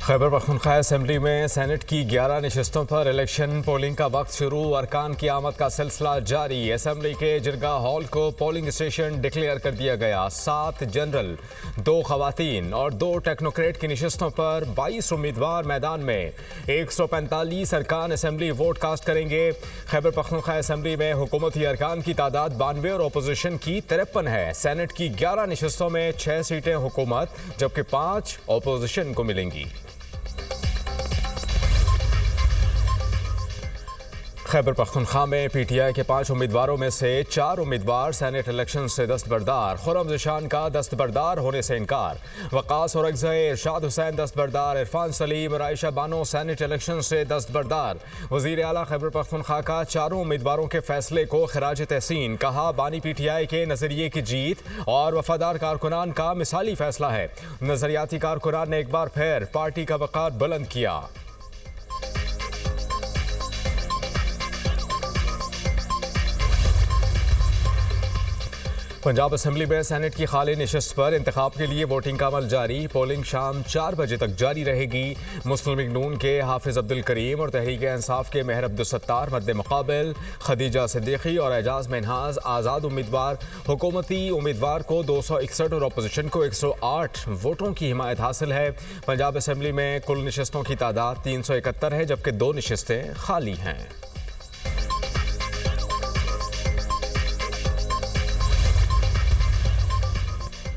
Khyber Pakhtunkhwa assembly में senate की 11 नशस्तों पर इलेक्शन पोलिंग का वक्त शुरू। अरकान की आमद का सिलसिला जारी। असेंबली के जिरगा हॉल को पोलिंग स्टेशन डिक्लेयर कर दिया गया। 7 जनरल, 2 खवातीन और 2 टेक्नोक्रेट की नशस्तों पर 22 उम्मीदवार मैदान में। 145 अरकान असेंबली वोट कास्ट करेंगे। खैबर पख्तूनख्वा असेंबली में हुकूमती अरकान की तादाद 92 और अपोजिशन की 53 है। सेनेट की 11 नशस्तों में 6 सीटें हुकूमत जबकि 5 अपोजिशन को मिलेंगी। खैबर पख्तूनख्वा में पीटीआई के 5 उम्मीदवारों में से 4 उम्मीदवार सेनेट इलेक्शन से दस्तबरदार। खुर्रम ज़िशान का दस्तबरदार होने से इनकार। वकास और इरशाद हुसैन दस्तबरदार। इरफान सलीम और आयशा बानो सेनेट इलेक्शन से दस्तबरदार। वज़ीर आला खैबर पख्तूनख्वा का 4 उम्मीदवारों के फैसले को खराज तहसीन। कहा बानी पीटीआई के नजरिए की जीत और वफादार कारकुनान का मिसाली फैसला है। नजरियाती कारकुनान ने एक बार फिर पार्टी का वक़ार बुलंद किया। पंजाब असेंबली में सेनेट की खाली नशस्त पर इंतखाब के लिए वोटिंग का अमल जारी। पोलिंग शाम 4 बजे तक जारी रहेगी। मुस्लिम लीग नून के हाफिज अब्दुल करीम और तहरीक इंसाफ के मेहर अब्दुल सत्तार मद्दे मुकाबिल। खदीजा सिद्दीकी और एजाज मिनहाज आज़ाद उम्मीदवार। हुकूमती उम्मीदवार को 261 और अपोजिशन को 108 वोटों की हिमायत हासिल है। पंजाब असेंबली में कुल नशस्तों की तादाद 371 है जबकि 2 नशस्तें खाली हैं।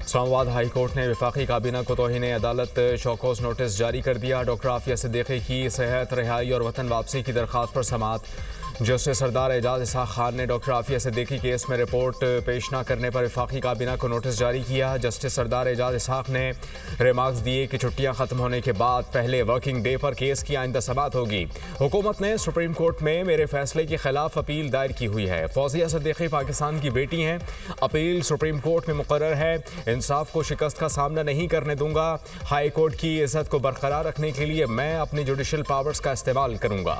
इस्लामाबाद हाई कोर्ट ने वफाकी काबीना को तौहीन अदालत शोकॉज नोटिस जारी कर दिया। डॉक्टर आफिया सिद्दीकी की सेहत, रिहाई और वतन वापसी की दरख्वास्त पर समाअत। जस्टिस सरदार एजाज इसहाक खान ने डॉक्टर आफिया सिद्दीकी केस में रिपोर्ट पेश न करने पर वफाकी काबीना को नोटिस जारी किया। जस्टिस सरदार एजाज इसहाक ने रिमार्क्स दिए कि छुट्टियां खत्म होने के बाद पहले वर्किंग डे पर केस की आइंदा समाअत होगी। हुकूमत ने सुप्रीम कोर्ट में मेरे फैसले के खिलाफ अपील दायर की हुई है। फौजिया सिद्दीकी पाकिस्तान की बेटी हैं। अपील सुप्रीम कोर्ट में मुकर्रर है। इंसाफ को शिकस्त का सामना नहीं करने दूंगा। हाई कोर्ट की इज्जत को बरकरार रखने के लिए मैं अपनी जुडिशल पावर्स का इस्तेमाल करूंगा।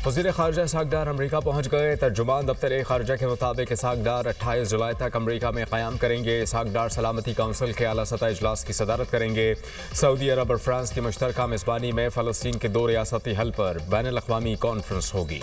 वज़ीर ख़ारिजा इसहाक डार अमरीका पहुँच गए। तर्जुमान दफ्तर ख़ारिजा के मुताबिक इसहाक डार 28 जुलाई तक अमरीका में क़याम करेंगे। इसहाक डार सलामती काउंसिल के आला सतह इजलास की सदारत करेंगे। सऊदी अरब और फ्रांस की मुश्तरका मेज़बानी में फ़लस्तीन के 2 रियासती हल पर बैनुल-अक़वामी कॉन्फ्रेंस होगी।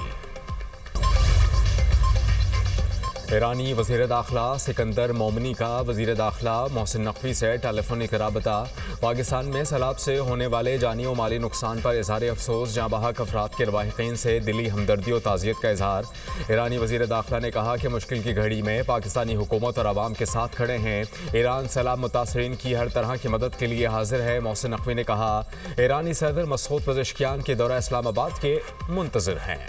ईरानी वज़ीर दाखिला सिकंदर मोमनी का वज़ीर दाखिला मोहसिन नकवी से टेलीफोनिक राबता। पाकिस्तान में सैलाब से होने वाले जानी और माली नुकसान पर इज़हार अफसोस। जहाँ बहक अफराद के रवाहिकीन से दिली हमदर्दी और ताज़ियत का इजहार। ईरानी वज़ीर दाखिला ने कहा कि मुश्किल की घड़ी में पाकिस्तानी हुकूमत और आवाम के साथ खड़े हैं। ईरान सैलाब मुतासरीन की हर तरह की मदद के लिए हाजिर है। मोहसिन नकवी ने कहा ईरानी सदर मसूद पज़ेश्कियान के दौरा इस्लामाबाद के मुंतज़िर हैं।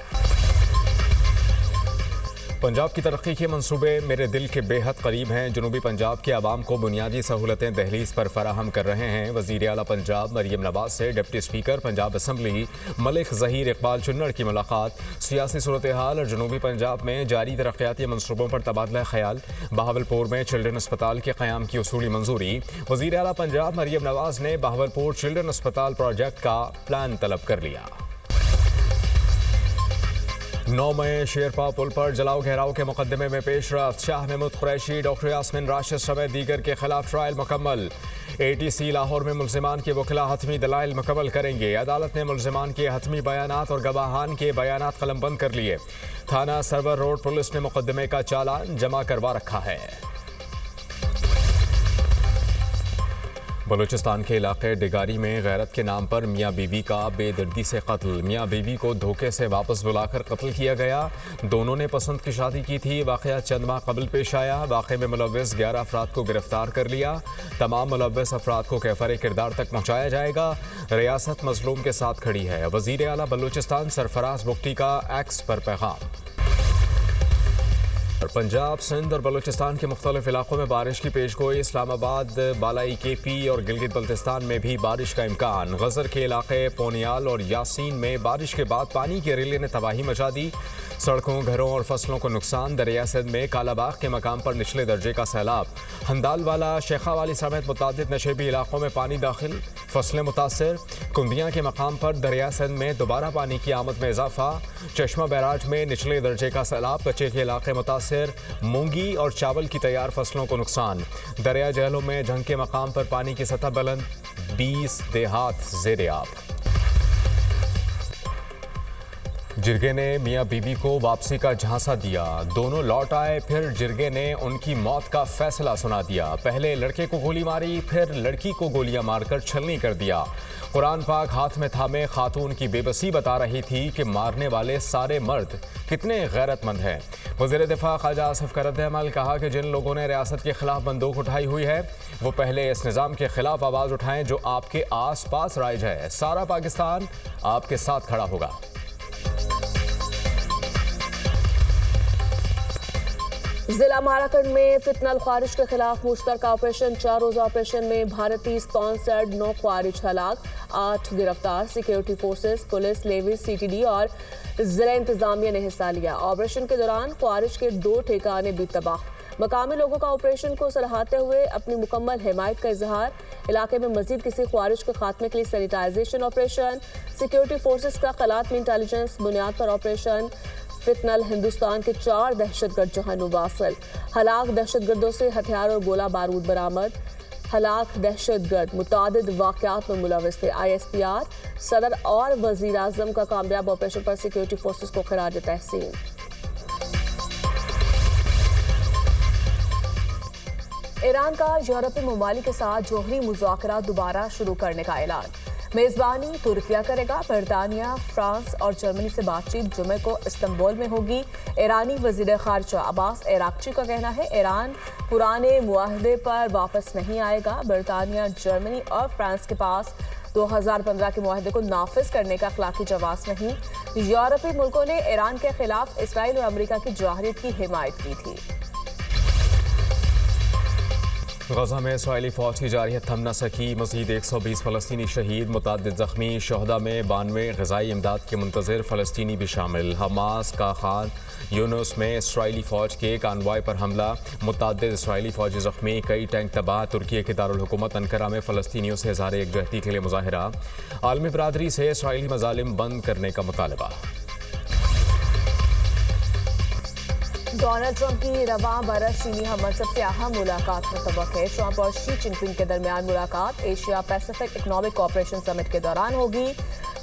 पंजाब की तरक्की के मंसूबे मेरे दिल के बेहद करीब हैं। जनूबी पंजाब के आवाम को बुनियादी सहूलतें दहलीज पर फराहम कर रहे हैं। वज़ीर आला पंजाब मरियम नवाज से deputy speaker Punjab assembly Malik Zaheer Iqbal Chunnar की मुलाकात। सियासी सूरत हाल और जनूबी पंजाब में जारी तरक्याती मंसूबों पर तबादला ख्याल। बहावलपुर में चिल्ड्रन अस्पताल के क़याम की उसूली मंजूरी। वज़ीर आला पंजाब मरियम नवाज ने बहावलपुर चिल्ड्रन अस्पताल प्रोजेक्ट का प्लान तलब कर लिया। 9 मई शेरपा पुल पर जलाओ घेराव के मुकदमे में पेशरफ्त। शाह महमूद कुरैशी, डॉक्टर यास्मिन राशिद समेत दीगर के खिलाफ ट्रायल मुकम्मल। ATC लाहौर में मुल्जिमान के वकीला हतमी दलाइल मुकम्मल करेंगे। अदालत ने मुल्जिमान के हतमी बयानात और गवाहान के बयानात कलमबंद कर लिए। थाना सरवर रोड पुलिस ने मुकदमे का चालान जमा करवा रखा है। बलूचिस्तान के इलाके डिगारी में गैरत के नाम पर मियाँ बीवी का बेदर्दी से कत्ल। मियाँ बीवी को धोखे से वापस बुलाकर कत्ल किया गया। दोनों ने पसंद की शादी की थी। वाक़या चंद माह कबल पेश आया। वाक़े में मुलव्वस 11 अफराद को गिरफ्तार कर लिया। तमाम मुलव्वस अफराद को कैफर किरदार तक पहुँचाया जाएगा। रियासत मजलूम के साथ खड़ी है। वज़ीर आला बलूचिस्तान सरफराज बुगटी का एक्स पर पैगाम। पंजाब, सिंध और बलूचिस्तान के मुख्तलिफ इलाकों में बारिश की पेशगोई। इस्लामाबाद, बालाई KP और गिलगित बल्तिस्तान में भी बारिश का इम्कान। गजर के इलाके पोनियाल और यासीन में बारिश के बाद पानी के रेले ने तबाही मचा दी। सड़कों, घरों और फसलों को नुकसान। दरिया सिंध में कालाबाग के मकाम पर निचले दर्जे का सैलाब। हंदालवाला, शेखावाली समेत मुतादिद नशेबी इलाकों में पानी दाखिल, फसलें मुतासर। कुंदियाँ के मकाम पर दरिया सिंध में दोबारा पानी की आमद में इजाफा। चश्मा बैराज में निचले दर्जे का सैलाब, कच्चे के इलाके मुतासर। मुतासिर मूंगी और चावल की तैयार फसलों को नुकसान। दरिया जहलों में जंग के मकाम पर पानी की सतह बुलंद, 20 देहात ज़ेरे आब। जिरगे ने मियां बीवी को वापसी का झांसा दिया, दोनों लौट आए, फिर जिरगे ने उनकी मौत का फैसला सुना दिया। पहले लड़के को गोली मारी, फिर लड़की को गोलियां मारकर छलनी कर दिया। कुरान पाक हाथ में थामे खातून की बेबसी बता रही थी कि मारने वाले सारे मर्द कितने गैरतमंद हैं। वज़ीर दिफा ख्वाजा आसिफ का रद्द-ए-अमल, कहा कि जिन लोगों ने रियासत के खिलाफ बंदूक उठाई हुई है वो पहले इस निज़ाम के खिलाफ आवाज़ उठाएं जो आपके आस पास राइज है। सारा पाकिस्तान आपके साथ खड़ा होगा। जिला माराकंड में फितनल ख्वारिज के खिलाफ मुश्तरका ऑपरेशन। 4 रोज़ा ऑपरेशन में भारतीय स्पॉन्सर्ड 9 ख्वारिज हलाक, 8 गिरफ्तार। Security forces, police, levies, CTD और जिला इंतजामिया ने हिस्सा लिया। ऑपरेशन के दौरान ख्वारिज के 2 ठिकाने भी तबाह। मकामी लोगों का ऑपरेशन को सराहते हुए अपनी मुकम्मल हिमायत का इजहार। इलाके में मजीद किसी ख्वारिज के खात्मे के लिए सैनिटाइजेशन ऑपरेशन। सिक्योरिटी फोर्सेस का खलात में इंटेलिजेंस बुनियाद पर ऑपरेशन। फितनल हिंदुस्तान के 4 दहशतगर्द जहां वासल। हलाक दहशतगर्दों से हथियार और गोला बारूद बरामद। हलाक दहशतगर्द मुतादिद वाक़यात में मुलविस थे। ISPR सदर और वज़ीर आज़म का कामयाब ऑपरेशन पर सिक्योरिटी फोर्सेस को खिराज तहसीन। ईरान का यूरोपीय ममालिक के साथ जौहरी मुज़ाकरा दोबारा शुरू करने का ऐलान। मेज़बानी तुर्किया करेगा। बरतानिया, फ्रांस और जर्मनी से बातचीत जुमे को इस्तांबुल में होगी। ईरानी वज़ीर ख़ारिजा अब्बास अराग़ची का कहना है ईरान पुराने मुआहदे पर वापस नहीं आएगा। बरतानिया, जर्मनी और फ्रांस के पास 2015 के मुआहदे को नाफिज करने का अखलाकी जवाब नहीं। यूरोपीय मुल्कों ने ईरान के खिलाफ इसराइल और अमेरिका की जाहिरियत की हिमायत की थी। गजा में इसराइली फौज की जारहियत थम न सकी, मज़ीद 120 फ़लस्तीनी शहीद, मुतअद्दिद ज़ख्मी। शहदा में 92 ग़िज़ाई इमदाद के मुंतज़िर फ़लस्तीनी भी शामिल। हमास का खान यूनुस में इसराइली फ़ौज के कानवाय पर हमला, मुतअद्दिद इसराइली फ़ौजी ज़ख्मी, कई टैंक तबाह। तुर्की के दारुल हुकूमत अंकारा में फ़लस्तीनियों से इज़हार यकजहती के लिए मुज़ाहिरा। आलमी बरादरी से इसराइली मज़ालिम बंद करने का मुतालबा। डोनाल्ड ट्रंप की रवां बरस चीनी हमसब से अहम मुलाकात मुतवक्क है। ट्रंप और शी जिनपिंग के दरमियान मुलाकात Asia Pacific economic cooperation summit के दौरान होगी।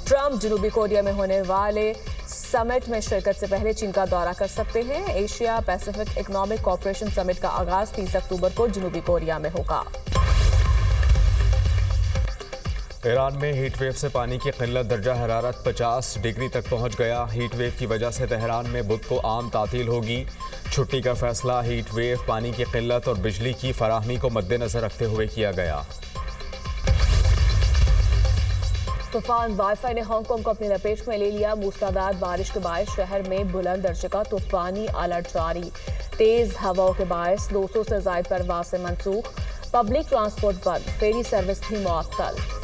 ट्रंप जनूबी कोरिया में होने वाले समिट में शिरकत से पहले चीन का दौरा कर सकते हैं। Asia Pacific economic cooperation summit का आगाज 30 अक्टूबर को जनूबी कोरिया में होगा। ईरान में हीट वेव से पानी की किल्लत, दर्जा हरारत 50 डिग्री तक पहुंच गया। हीट वेव की वजह से तेहरान में बुध को आम तातील होगी। छुट्टी का फैसला हीट वेव, पानी की किल्लत और बिजली की फराहमी को मद्देनजर रखते हुए किया गया। तूफान वाईफाई ने हांगकांग को अपनी लपेट में ले लिया। मूसलाधार बारिश के बायस शहर में बुलंद दर्जे का तूफानी अलर्ट जारी। तेज हवाओं के बायस 200 से ज्यादा परवासें मनसूख। पब्लिक ट्रांसपोर्ट बंद, फेरी सर्विस भी मुअत्तल।